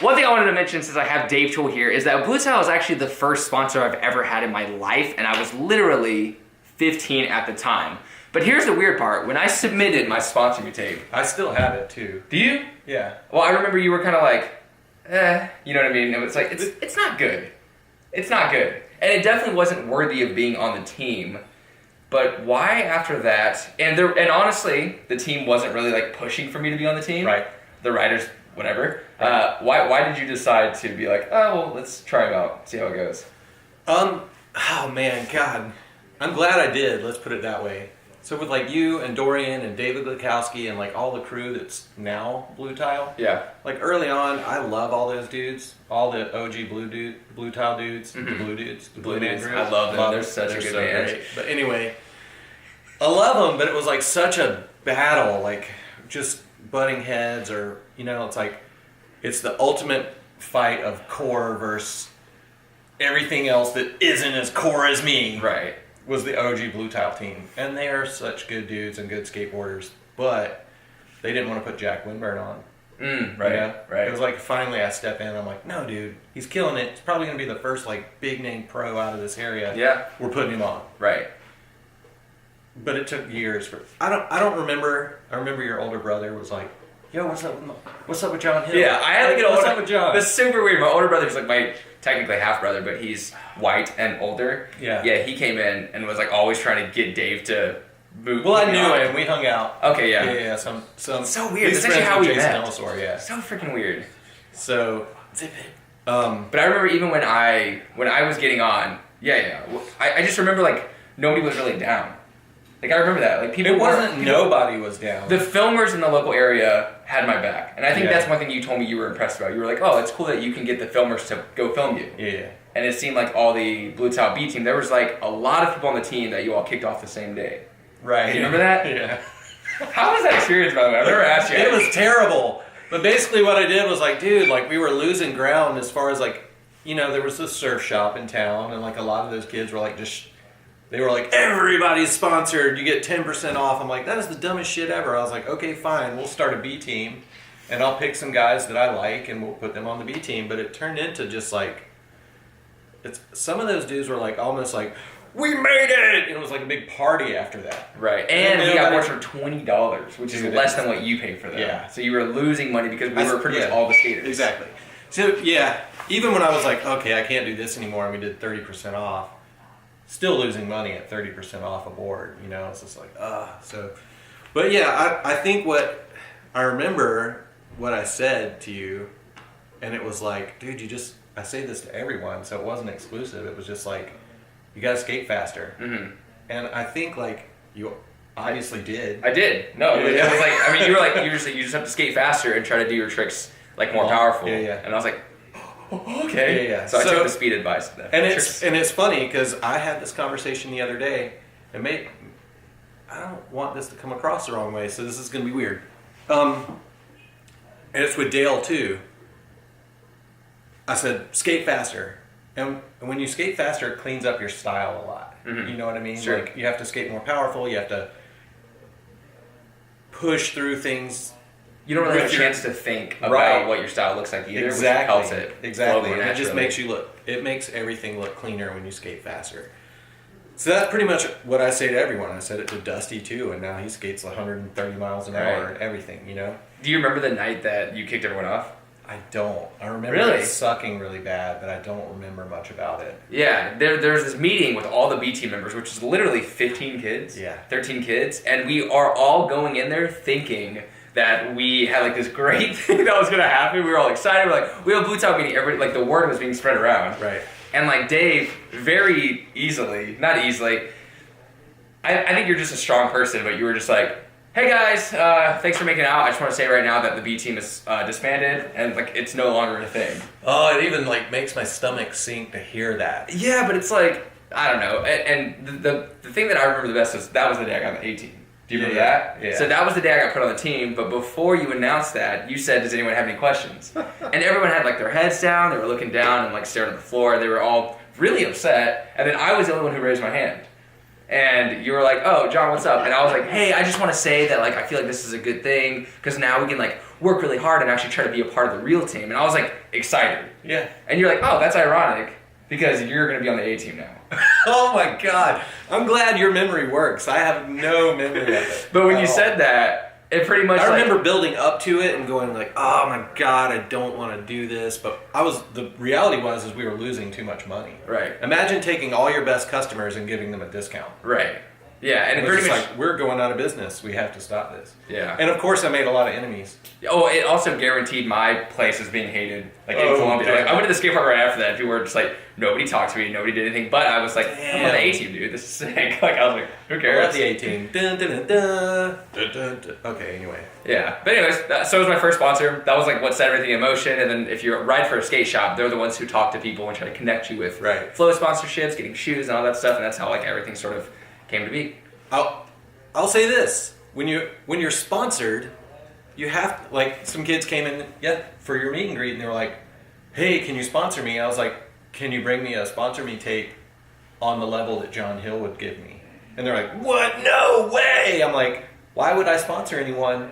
one thing I wanted to mention since I have Dave Tool here is that Bluetile is actually the first sponsor I've ever had in my life, and I was literally 15 at the time. But here's the weird part. When I submitted my sponsoring tape... I still have it, too. Do you? Yeah. Well, I remember you were kind of like, you know what I mean? It was like, it's not good. It's not good. And it definitely wasn't worthy of being on the team. But why after that, and honestly, the team wasn't really like pushing for me to be on the team. Right. The writers, whatever. Right. Why did you decide to be like, oh, well, let's try them out, see how it goes? Oh man, God. I'm glad I did, let's put it that way. So with like you and Dorian and David Bukowski and like all the crew that's now Bluetile. Yeah. Like early on, I love all those dudes, all the OG Bluetile dudes, Mm-hmm. the Blue dudes, the Blue Man dudes. group. I love them. They're such a good band. Great. But anyway, I love them, but it was like such a battle, like just butting heads, or you know, it's like it's the ultimate fight of core versus everything else that isn't as core as me. Right. Was the OG Bluetile team, and they are such good dudes and good skateboarders, but they didn't want to put Jack Winburn on. Right, You know? right. It was like finally I step in, I'm like, no dude, he's killing it. He's probably going to be the first like big name pro out of this area. Yeah. We're putting him on. Right. But it took years for, I don't remember, I remember your older brother was like, yo, what's up with John Hill? Yeah, I had to get what's older. up with John? That's super weird. My older brother's like my technically half brother, but he's white and older. Yeah. Yeah, he came in and was like always trying to get Dave to move. Well, I knew him. We hung out. Okay, yeah. Yeah. Some So weird. He's That's actually friends how with we Jason met. Ellsworth, yeah. So freaking weird. So, Zip it. but But I remember even when I was getting on, I just remember like nobody was really down. Like I remember that. Like people it wasn't weren't- nobody was down. The filmers in the local area had my back. And I think Yeah. that's one thing you told me you were impressed about. You were like, oh, it's cool that you can get the filmers to go film you. Yeah. And it seemed like all the Bluetile B team, there was like a lot of people on the team that you all kicked off the same day. Right. You remember that? Yeah. How was that experience, by the way? I've never asked you. It was terrible. But basically what I did was like, dude, like we were losing ground as far as like, you know, there was this surf shop in town and like a lot of those kids were like they were like, everybody's sponsored, you get 10% off. I'm like, that is the dumbest shit ever. I was like, okay, fine, we'll start a B team and I'll pick some guys that I like and we'll put them on the B team. But it turned into just like, some of those dudes were like almost like, we made it! And it was like a big party after that. Right. And we got nobody- more for $20, which is Dude, less than what you paid for them. Yeah. So you were losing money because we were pretty much yeah. all the skaters. Exactly. So yeah, even when I was like, okay, I can't do this anymore, and we did 30% off, still losing money at 30% off a board. You know, it's just like, so. But yeah, I think what I remember what I said to you, and it was like, dude, I say this to everyone, so it wasn't exclusive. It was just like, you gotta skate faster. Mm-hmm. And I think like you obviously did. I did. No, Yeah. it was like, I mean, you were like, you just have to skate faster and try to do your tricks like more powerful. Yeah, yeah. And I was like, okay. Yeah. So I took the speed advice. And it's funny because I had this conversation the other day, and I don't want this to come across the wrong way, so this is gonna be weird. And it's with Dale too. I said skate faster, and when you skate faster, it cleans up your style a lot. Mm-hmm. You know what I mean? Sure. Like you have to skate more powerful. You have to push through things. You don't really have a with your- chance to think about Right. what your style looks like either, Exactly. which helps it. Exactly. flow more And it just naturally. makes everything look cleaner when you skate faster. So that's pretty much what I say to everyone. I said it to Dusty too, and now he skates 130 miles an hour Right. and everything, you know? Do you remember the night that you kicked everyone off? I don't. I remember Really? it sucking really bad, but I don't remember much about it. Yeah, there's this meeting with all the B team members, which is literally 15 kids, Yeah. 13 kids, and we are all going in there thinking that we had like this great thing that was gonna happen. We were all excited. We're like, we have a Bluetile meeting. Everybody, like the word was being spread around, Right. and like Dave, very easily, not easily. I think you're just a strong person, but you were just like, hey guys, thanks for making out. I just want to say right now that the B team is disbanded and like it's no longer a thing. Oh, it even like makes my stomach sink to hear that. Yeah, but it's like, I don't know. And the thing that I remember the best was that was the day I got the A team. Do you remember that? Yeah. So that was the day I got put on the team, but before you announced that, you said, does anyone have any questions? And everyone had like their heads down, they were looking down and like staring at the floor, they were all really upset, and then I was the only one who raised my hand. And you were like, oh, John, what's up? And I was like, hey, I just want to say that like I feel like this is a good thing because now we can like work really hard and actually try to be a part of the real team. And I was like excited. Yeah. And you're like, oh, that's ironic because you're going to be on the A team now. Oh my God. I'm glad your memory works. I have no memory of it. But when you said that, it pretty much I remember building up to it and going like, oh my God, I don't want to do this. But the reality was we were losing too much money. Right. Imagine taking all your best customers and giving them a discount. Right. Yeah, and It it was pretty just much like, we're going out of business. We have to stop this. yeah. And of course I made a lot of enemies. Oh, it also guaranteed my place as being hated, like in Oh, Columbia. damn. Like, I went to the skate park right after that. People were just like, nobody talked to me, nobody did anything. But I was like, I'm on the Damn. A team, dude. This is sick. Like I was like, who We're cares? at the 18. Dun, dun, dun, dun, dun, dun, dun. Okay, anyway. Yeah. But anyways, so was my first sponsor. That was like what set everything in motion. And then if you ride for a skate shop, they're the ones who talk to people and try to connect you with Right. flow sponsorships, getting shoes and all that stuff. And that's how like everything sort of came to be. I'll say this: when you're sponsored, you have like some kids came in for your meet and greet and they were like, "Hey, can you sponsor me?" I was like, "Can you bring me a sponsor me tape on the level that John Hill would give me?" And they're like, "What? No way!" I'm like, "Why would I sponsor anyone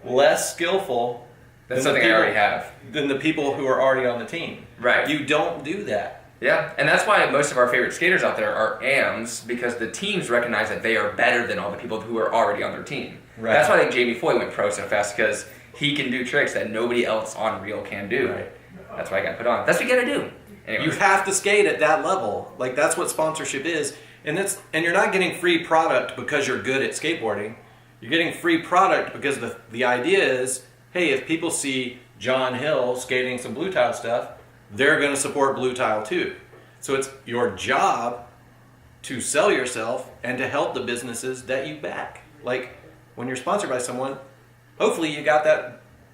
less skillful That's than the something I already have. than the people who are already on the team?" Right. You don't do that. Yeah, and that's why most of our favorite skaters out there are AMs, because the teams recognize that they are better than all the people who are already on their team. Right. That's why I think Jamie Foy went pro so fast, because he can do tricks that nobody else on Reel can do. Right. That's why I got put on. That's what you gotta do. Anyway. You have to skate at that level. Like that's what sponsorship is. And you're not getting free product because you're good at skateboarding. You're getting free product because the idea is, hey, if people see John Hill skating some Bluetile stuff, they're going to support Bluetile too. So it's your job to sell yourself and to help the businesses that you back. Like when you're sponsored by someone, hopefully you got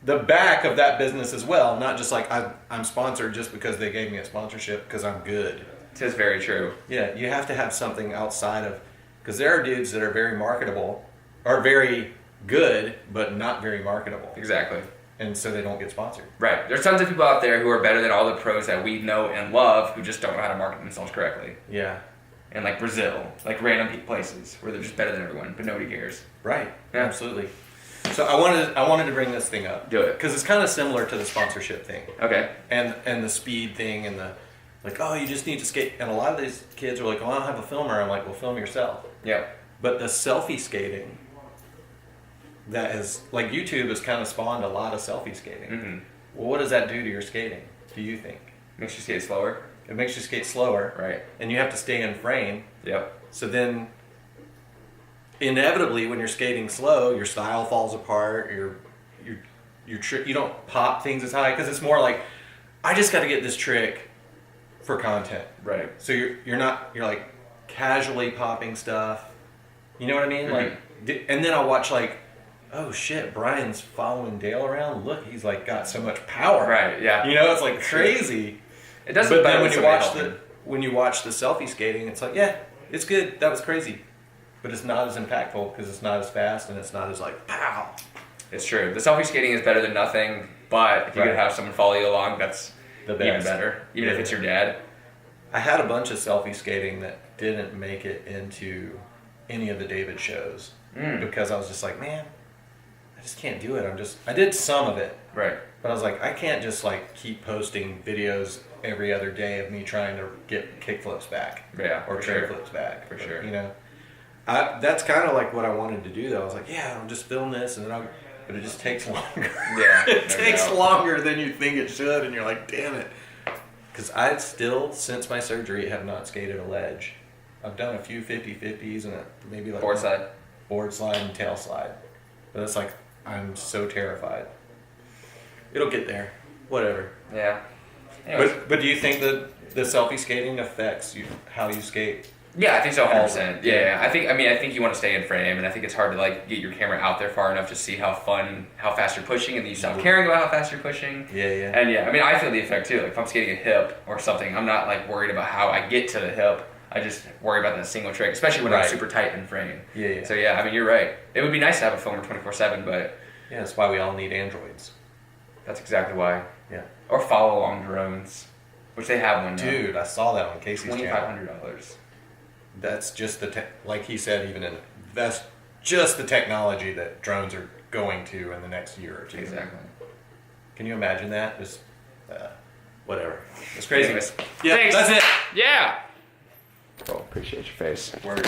the back of that business as well, not just like I'm sponsored just because they gave me a sponsorship because I'm good. It is very true. Yeah, you have to have something outside of, because there are dudes that are very marketable, are very good, but not very marketable. Exactly. And so they don't get sponsored. Right. There's tons of people out there who are better than all the pros that we know and love who just don't know how to market themselves correctly. Yeah. And like Brazil, like random places where they're just better than everyone, but nobody cares. Right. Yeah. Absolutely. So I wanted to bring this thing up. Do it. Because it's kind of similar to the sponsorship thing. Okay. And the speed thing and the, like, oh, you just need to skate. And a lot of these kids are like, oh, I don't have a filmer. I'm like, well, film yourself. Yeah. But the selfie skating, that is, like YouTube has kind of spawned a lot of selfie skating. Mm-hmm. Well, what does that do to your skating, do you think? Makes you skate slower. It makes you skate slower. Right. And you have to stay in frame. Yep. So then, inevitably, when you're skating slow, your style falls apart. You don't pop things as high because it's more like, I just got to get this trick for content. Right. So you're like casually popping stuff. You know what I mean? Mm-hmm. Like, and then I'll watch like, oh shit, Brian's following Dale around. Look, he's like got so much power. Right. Yeah. You know, it's like crazy. It does. But look then better when you watch the selfie skating, it's like, yeah, it's good. That was crazy, but it's not as impactful because it's not as fast and it's not as like pow. It's true. The selfie skating is better than nothing, but if you Right. could have someone follow you along, that's The even best. better. Even if Yeah. it's your dad. I had a bunch of selfie skating that didn't make it into any of the David shows because I was just like, man, I just can't do it. I did some of it, Right. but I was like, I can't just like keep posting videos every other day of me trying to get kickflips back. Yeah. Or for tray sure. flips back. For sure. You know, that's kind of like what I wanted to do though. I was like, yeah, I'll just film this and then but it just takes longer. Yeah. It no takes doubt. longer than you think it should, and you're like, damn it. Because I still, since my surgery, have not skated a ledge. I've done a few 50-50s and maybe like Board side. board slide and tail slide. But it's like, I'm so terrified. It'll get there. Whatever. Yeah. Anyways. But do you think that the selfie skating affects how you skate? Yeah, I think so, 100%. Yeah. I think you want to stay in frame, and I think it's hard to like get your camera out there far enough to see how fast you're pushing, and then you stop caring about how fast you're pushing. Yeah. And yeah, I mean, I feel the effect too. Like if I'm skating a hip or something, I'm not like worried about how I get to the hip. I just worry about that single trick, especially when I'm Right. super tight in frame. Yeah. So yeah, I mean, you're right. It would be nice to have a filmer 24/7, but Yeah, that's why we all need Androids. that's exactly why. Yeah. Or follow along drones, which they have one now. Dude, I saw that on Casey's channel. $2,500. that's just like he said, that's just the technology that drones are going to in the next year or two. Exactly. Can you imagine that? Just whatever. It's crazy. Anyways, Yeah, thanks. that's it. Yeah. Cool. Appreciate your face. Word.